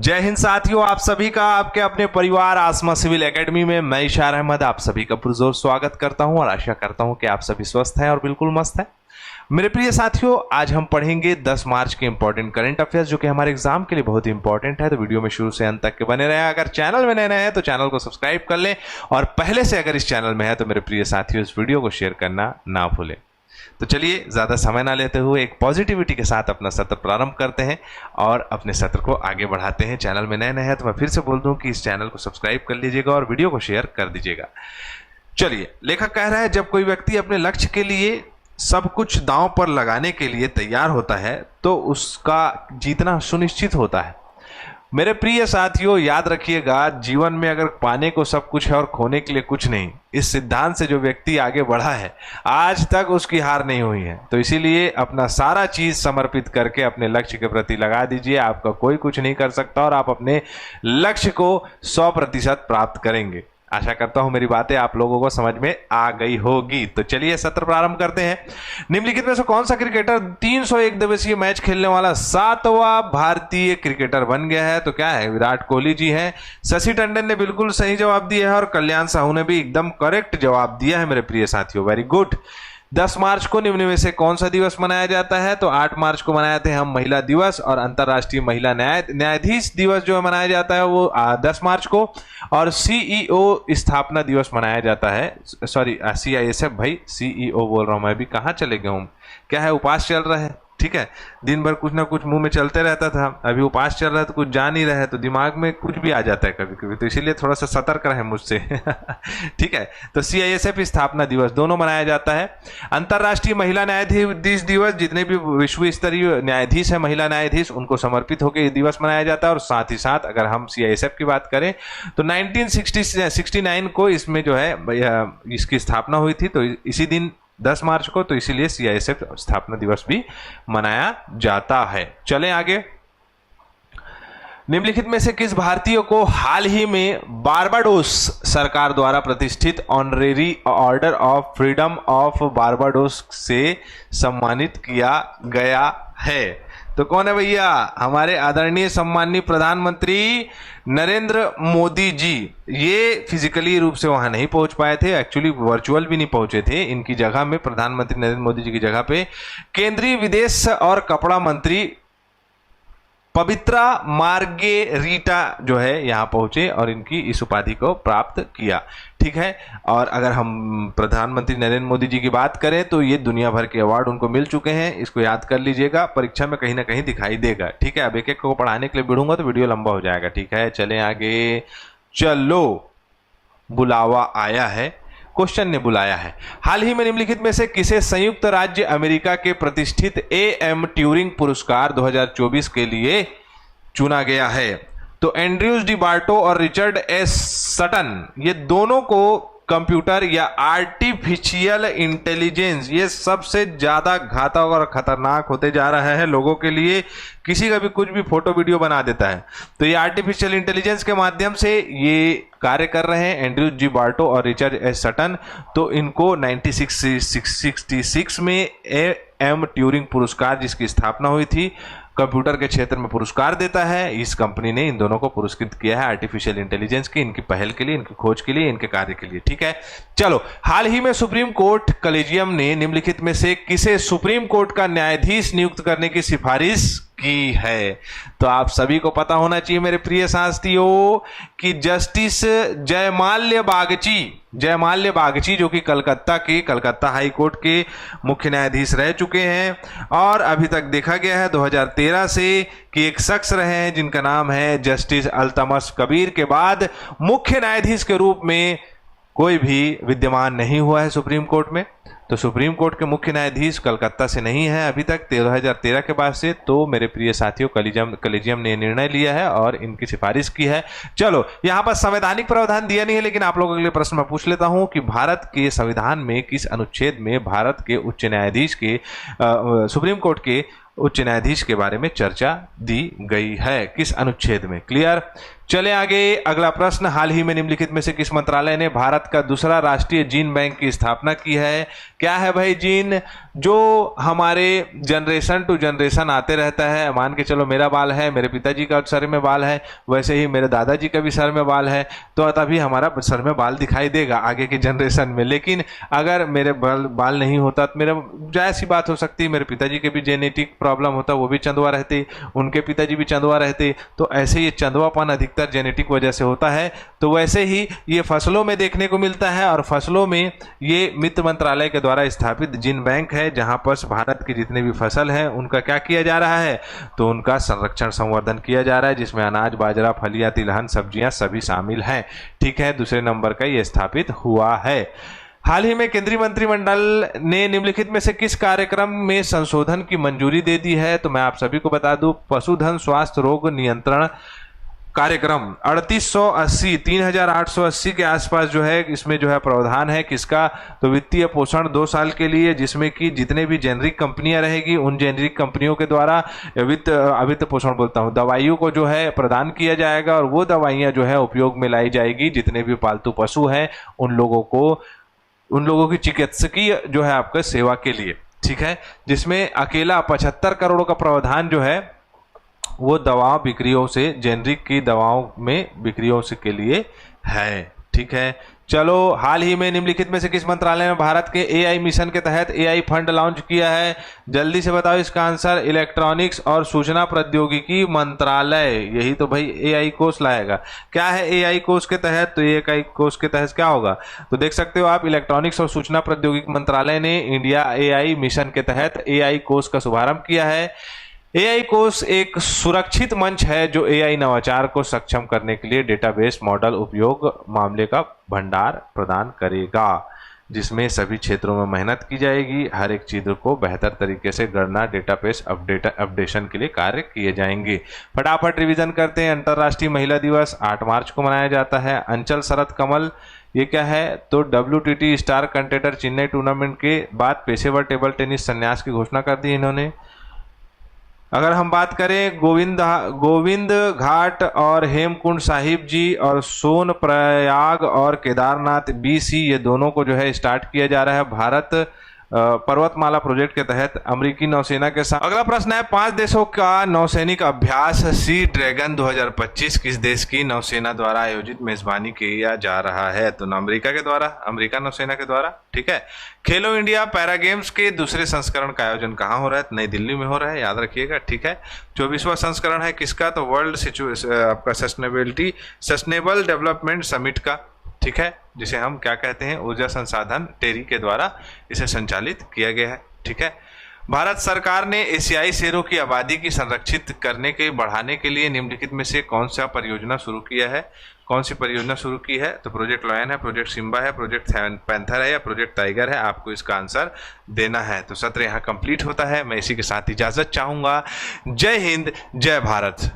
जय हिंद साथियों, आप सभी का आपके अपने परिवार आसमा सिविल एकेडमी में मैं इशार अहमद आप सभी का पुरजोर स्वागत करता हूं और आशा करता हूं कि आप सभी स्वस्थ हैं और बिल्कुल मस्त हैं। मेरे प्रिय साथियों, आज हम पढ़ेंगे 10 मार्च के इंपॉर्टेंट करंट अफेयर्स जो कि हमारे एग्जाम के लिए बहुत ही इंपॉर्टेंट है। तो वीडियो में शुरू से अंत तक के बने रहें। अगर चैनल में नए हैं तो चैनल को सब्सक्राइब कर लें और पहले से अगर इस चैनल में है तो मेरे प्रिय साथियों इस वीडियो को शेयर करना ना भूलें। तो चलिए ज़्यादा समय ना लेते हुए एक पॉजिटिविटी के साथ अपना सत्र प्रारंभ करते हैं और अपने सत्र को आगे बढ़ाते हैं। चैनल में नए हैं तो मैं फिर से बोल दूं कि इस चैनल को सब्सक्राइब कर लीजिएगा और वीडियो को शेयर कर दीजिएगा। चलिए, लेखक कह रहा है जब कोई व्यक्ति अपने लक्ष्य के लिए सब कुछ दांव पर लगाने के लिए तैयार होता है तो उसका जीतना सुनिश्चित होता है। मेरे प्रिय साथियों, याद रखिएगा, जीवन में अगर पाने को सब कुछ है और खोने के लिए कुछ नहीं, इस सिद्धांत से जो व्यक्ति आगे बढ़ा है आज तक उसकी हार नहीं हुई है। तो इसीलिए अपना सारा चीज समर्पित करके अपने लक्ष्य के प्रति लगा दीजिए। आपका कोई कुछ नहीं कर सकता और आप अपने लक्ष्य को 100% प्राप्त करेंगे। आशा करता हूं मेरी बातें आप लोगों को समझ में आ गई होगी। तो चलिए सत्र प्रारंभ करते हैं। निम्नलिखित में से कौन सा क्रिकेटर 301 दिवसीय मैच खेलने वाला 7वां भारतीय क्रिकेटर बन गया है? तो क्या है, विराट कोहली जी हैं। शशि टंडन ने बिल्कुल सही जवाब दिया है और कल्याण साहू ने भी एकदम करेक्ट जवाब दिया है मेरे प्रिय साथियों, वेरी गुड। 10 मार्च को निम्न में से कौन सा दिवस मनाया जाता है? तो 8 मार्च को मनाए थे हम महिला दिवस और अंतर्राष्ट्रीय महिला न्यायाधीश दिवस जो मनाया जाता है वो 10 मार्च को, और सीईओ स्थापना दिवस मनाया जाता है। सॉरी, CISF भाई, CEO बोल रहा हूं मैं भी, कहाँ चले गए हूँ। क्या है, उपास चल रहा है, ठीक है, दिन भर कुछ ना कुछ मुंह में चलते रहता था, अभी उपास चल रहा है तो कुछ जा नहीं रहा है तो दिमाग में कुछ भी आ जाता है कभी कभी, तो इसीलिए थोड़ा सा सतर्क रहे मुझसे ठीक है। तो CISF स्थापना दिवस दोनों मनाया जाता है। अंतर्राष्ट्रीय महिला न्यायाधीश दिवस, जितने भी विश्व स्तरीय न्यायाधीश है, महिला न्यायाधीश, उनको समर्पित होकर ये दिवस मनाया जाता है। और साथ ही साथ अगर हम CISF की बात करें तो 1969 को इसमें जो है इसकी स्थापना हुई थी, तो इसी दिन 10 मार्च को, तो इसीलिए CISF स्थापना दिवस भी मनाया जाता है। चलें आगे। निम्नलिखित में से किस भारतीय को हाल ही में बारबाडोस सरकार द्वारा प्रतिष्ठित honorary order of freedom of Barbados से सम्मानित किया गया है? तो कौन है भैया? हमारे आदरणीय सम्माननीय प्रधानमंत्री नरेंद्र मोदी जी। ये फिजिकली रूप से वहां नहीं पहुंच पाए थे, एक्चुअली वर्चुअल भी नहीं पहुंचे थे। इनकी जगह में, प्रधानमंत्री नरेंद्र मोदी जी की जगह पे केंद्रीय विदेश और कपड़ा मंत्री पवित्रा मार्गेरीटा जो है यहां पहुंचे और इनकी इस उपाधि को प्राप्त किया, ठीक है। और अगर हम प्रधानमंत्री नरेंद्र मोदी जी की बात करें तो ये दुनिया भर के अवार्ड उनको मिल चुके हैं, इसको याद कर लीजिएगा, परीक्षा में कहीं ना कहीं दिखाई देगा, ठीक है। अब एक एक को पढ़ाने के लिए बढ़ूंगा तो वीडियो लंबा हो जाएगा, ठीक है। चलें आगे। चलो, बुलावा आया है, क्वेश्चन ने बुलाया है। हाल ही में निम्नलिखित में से किसे संयुक्त राज्य अमेरिका के प्रतिष्ठित AM ट्यूरिंग पुरस्कार 2024 के लिए चुना गया है? तो एंड्रयूज डी बार्टो और रिचर्ड एस सटन, ये दोनों को कंप्यूटर या आर्टिफिशियल इंटेलिजेंस, ये सबसे ज्यादा घातक और खतरनाक होते जा रहा है लोगों के लिए। किसी का भी कुछ भी फोटो वीडियो बना देता है, तो ये आर्टिफिशियल इंटेलिजेंस के माध्यम से ये कार्य कर रहे हैं एंड्रयूज जी बार्टो और रिचर्ड एस सटन। तो इनको 1966 में AM ट्यूरिंग पुरस्कार, जिसकी स्थापना हुई थी, कंप्यूटर के क्षेत्र में पुरस्कार देता है। इस कंपनी ने इन दोनों को पुरस्कृत किया है आर्टिफिशियल इंटेलिजेंस की, इनकी पहल के लिए, इनकी खोज के लिए, इनके कार्य के लिए, ठीक है। चलो, हाल ही में सुप्रीम कोर्ट कॉलेजियम ने निम्नलिखित में से किसे सुप्रीम कोर्ट का न्यायाधीश नियुक्त करने की सिफारिश की है? तो आप सभी को पता होना चाहिए मेरे प्रिय साथियों कि जस्टिस जयमाल्य बागची जो कि कलकत्ता हाई कोर्ट के मुख्य न्यायाधीश रह चुके हैं और अभी तक देखा गया है 2013 से कि एक शख्स रहे हैं जिनका नाम है जस्टिस अल्तमस कबीर के बाद मुख्य न्यायाधीश के रूप में कोई भी विद्यमान नहीं हुआ है सुप्रीम कोर्ट में। तो सुप्रीम कोर्ट के मुख्य न्यायाधीश कलकत्ता से नहीं है अभी तक 2013 के बाद से। तो मेरे प्रिय साथियों, कॉलेजियम ने निर्णय लिया है और इनकी सिफारिश की है। चलो, यहां पर संवैधानिक प्रावधान दिया नहीं है, लेकिन आप लोगों के लिए प्रश्न मैं पूछ लेता हूं कि भारत के संविधान में किस अनुच्छेद में भारत के उच्च न्यायाधीश के सुप्रीम कोर्ट के उच्च न्यायाधीश के बारे में चर्चा दी गई है? किस अनुच्छेद में? क्लियर। चले आगे। अगला प्रश्न, हाल ही में निम्नलिखित में से किस मंत्रालय ने भारत का दूसरा राष्ट्रीय जीन बैंक की स्थापना की है? क्या है भाई? जो हमारे जनरेशन टू जनरेशन आते रहता है। मान के चलो मेरा बाल है, मेरे पिताजी का सर में बाल है, वैसे ही मेरे दादाजी का भी सर में बाल है, तो तभी हमारा सर में बाल दिखाई देगा आगे के जनरेशन में। लेकिन अगर मेरे बाल नहीं होता तो मेरा जायज़ सी बात हो सकती है, मेरे पिताजी के भी जेनेटिक प्रॉब्लम होता, वो भी चंदवा रहते, उनके पिताजी भी चंदवा रहते। तो ऐसे ये चंदवापन अधिकतर जेनेटिक वजह से होता है। तो वैसे ही ये फसलों में देखने को मिलता है, और फसलों में ये वित्त मंत्रालय के द्वारा स्थापित जिन बैंक है जहां पर भारत की जितने भी फसल हैं उनका क्या किया जा रहा है, तो उनका संरक्षण संवर्धन किया जा रहा है, जिसमें अनाज, बाजरा, फलियां, तिलहन, सब्जियां सभी शामिल हैं। ठीक है, दूसरे नंबर का ये स्थापित हुआ है। हाल ही में केंद्रीय मंत्रिमंडल ने निम्नलिखित में से किस कार्यक्रम में संशोधन की मंजूरी दे दी है, तो मैं आप सभी को बता दूं, पशुधन स्वास्थ्य रोग नियंत्रण कार्यक्रम 3880 के आसपास जो है, इसमें जो है प्रावधान है किसका, तो वित्तीय पोषण 2 साल के लिए, जिसमें कि जितने भी जेनरिक कंपनियां रहेगी उन जेनरिक कंपनियों के द्वारा वित्त पोषण बोलता हूं, दवाइयों को जो है प्रदान किया जाएगा, और वो दवाइयां जो है उपयोग में लाई जाएगी जितने भी पालतू पशु हैं उन लोगों की चिकित्सकीय जो है आपका सेवा के लिए। ठीक है, जिसमें अकेला 75 करोड़ का प्रावधान जो है वो दवा बिक्रियों से, जेनरिक की दवाओं में बिक्रियों से के लिए है। ठीक है, चलो, हाल ही में निम्नलिखित में से किस मंत्रालय ने भारत के एआई मिशन के तहत एआई फंड लॉन्च किया है, जल्दी से बताओ इसका आंसर। इलेक्ट्रॉनिक्स और सूचना प्रौद्योगिकी मंत्रालय, यही तो भाई एआई कोष लाएगा। क्या है एआई कोष के तहत, तो एआई कोष के तहत क्या होगा, तो देख सकते हो आप, इलेक्ट्रॉनिक्स और सूचना प्रौद्योगिकी मंत्रालय ने इंडिया एआई मिशन के तहत एआई कोष का शुभारंभ किया है। एआई कोष एक सुरक्षित मंच है जो एआई नवाचार को सक्षम करने के लिए डेटाबेस मॉडल उपयोग मामले का भंडार प्रदान करेगा, जिसमें सभी क्षेत्रों में मेहनत की जाएगी। हर एक चीज़ों को बेहतर तरीके से गणना, डेटाबेस अपडेशन के लिए कार्य किए जाएंगे। फटाफट रिवीजन करते हैं। अंतर्राष्ट्रीय महिला दिवस 8 मार्च को मनाया जाता है। अंचल शरद कमल, ये क्या है, तो WTT star contender Chennai tournament के बाद पेशेवर टेबल टेनिस संन्यास की घोषणा कर दी इन्होंने। अगर हम बात करें गोविंद घाट और हेमकुंड साहिब जी और सोन प्रयाग और केदारनाथ BC, ये दोनों को जो है स्टार्ट किया जा रहा है भारत पर्वतमाला प्रोजेक्ट के तहत अमेरिकी नौसेना के साथ। अगला प्रश्न है, 5 देशों का नौसैनिक अभ्यास सी ड्रैगन 2025 किस देश की नौसेना द्वारा आयोजित मेजबानी किया जा रहा है, तो अमेरिका के द्वारा, अमेरिका नौसेना के द्वारा। ठीक है, खेलो इंडिया पैरा गेम्स के दूसरे संस्करण का आयोजन कहाँ हो रहा है, नई दिल्ली में हो रहा है, याद रखिएगा। ठीक है, 24वां संस्करण है किसका, तो वर्ल्ड आपका सस्टेनेबल डेवलपमेंट समिट का। ठीक है, जिसे हम क्या कहते हैं, ऊर्जा संसाधन टेरी के द्वारा इसे संचालित किया गया है। ठीक है, भारत सरकार ने एशियाई शेरों की आबादी की संरक्षित करने के बढ़ाने के लिए निम्नलिखित में से कौन सा परियोजना शुरू किया है, कौन सी परियोजना शुरू की है, तो प्रोजेक्ट लॉयन है, प्रोजेक्ट सिम्बा है, प्रोजेक्ट पैंथर है या प्रोजेक्ट टाइगर है, आपको इसका आंसर देना है। तो सत्र यहाँ कंप्लीट होता है। मैं इसी के साथ इजाजत चाहूंगा। जय हिंद, जय भारत।